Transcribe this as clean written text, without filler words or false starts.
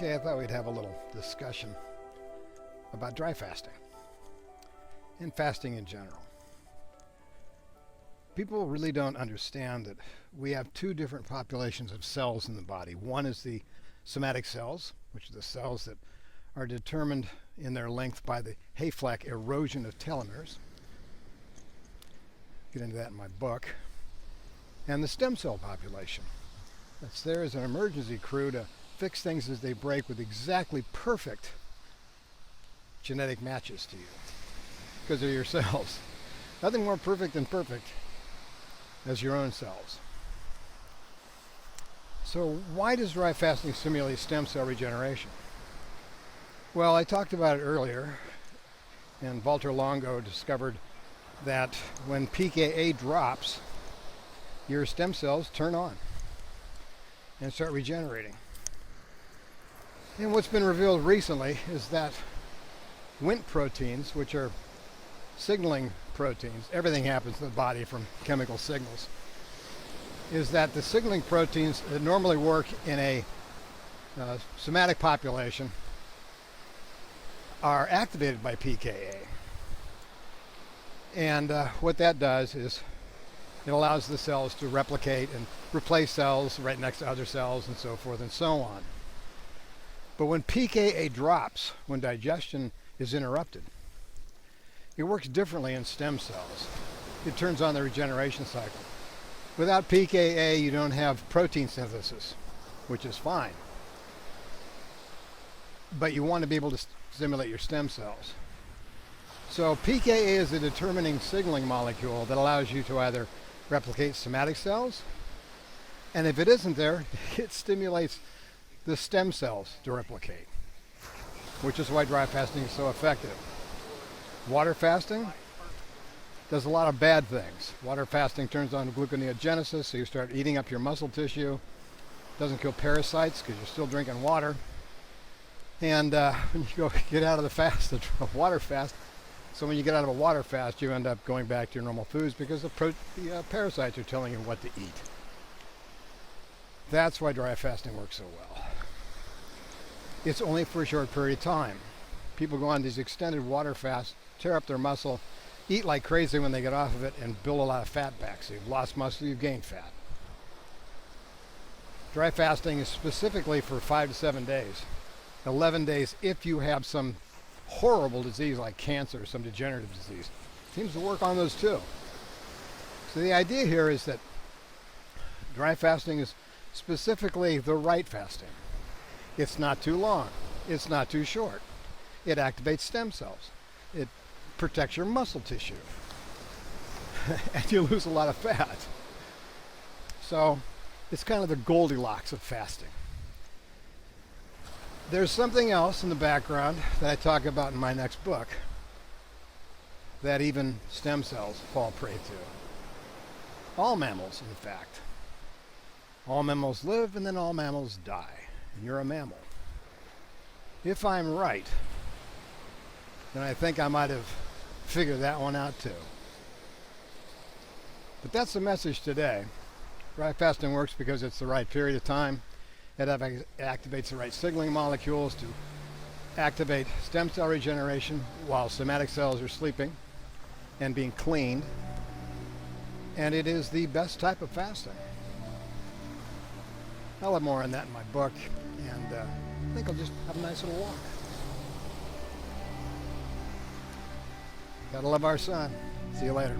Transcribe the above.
Okay, I thought we'd have a little discussion about dry fasting and fasting in general. People really don't understand that we have two different populations of cells in the body. One is the somatic cells, which are the cells that are determined in their length by the Hayflick erosion of telomeres. Get into that in my book. And the stem cell population. That's there as an emergency crew to fix things as they break with exactly perfect genetic matches to you, because they're your cells. Nothing more perfect than perfect as your own cells. So why does dry fasting stimulate stem cell regeneration? Well, I talked about it earlier, and Walter Longo discovered that when pKa drops, your stem cells turn on and start regenerating. And what's been revealed recently is that Wnt proteins, which are signaling proteins, everything happens in the body from chemical signals, is that the signaling proteins that normally work in a somatic population are activated by pKa. And what that does is it allows the cells to replicate and replace cells right next to other cells and so forth and so on. But when pKa drops, when digestion is interrupted, it works differently in stem cells. It turns on the regeneration cycle. Without pKa, you don't have protein synthesis, which is fine. But you want to be able to stimulate your stem cells. So pKa is a determining signaling molecule that allows you to either replicate somatic cells, and if it isn't there, it stimulates the stem cells to replicate, which is why dry fasting is so effective. Water fasting does a lot of bad things. Water fasting turns on gluconeogenesis, so you start eating up your muscle tissue. Doesn't kill parasites because you're still drinking water. And when you go get out of the fast, the water fast, so when you get out of a water fast, you end up going back to your normal foods because the parasites are telling you what to eat. That's why dry fasting works so well. It's only for a short period of time. People go on these extended water fasts, tear up their muscle, eat like crazy when they get off of it, and build a lot of fat back. So you've lost muscle, you've gained fat. Dry fasting is specifically for 5 to 7 days. 11 days if you have some horrible disease like cancer or some degenerative disease. Seems to work on those too. So the idea here is that dry fasting is specifically the right fasting. It's not too long. It's not too short. It activates stem cells. It protects your muscle tissue. And you lose a lot of fat. So it's kind of the Goldilocks of fasting. There's something else in the background that I talk about in my next book that even stem cells fall prey to. All mammals, in fact. All mammals live and then all mammals die. And you're a mammal. If I'm right, then I think I might have figured that one out too. But that's the message today. Dry fasting works because it's the right period of time. It activates the right signaling molecules to activate stem cell regeneration while somatic cells are sleeping and being cleaned. And it is the best type of fasting. I'll have more on that in my book, and I think I'll just have a nice little walk. Gotta love our sun. See you later.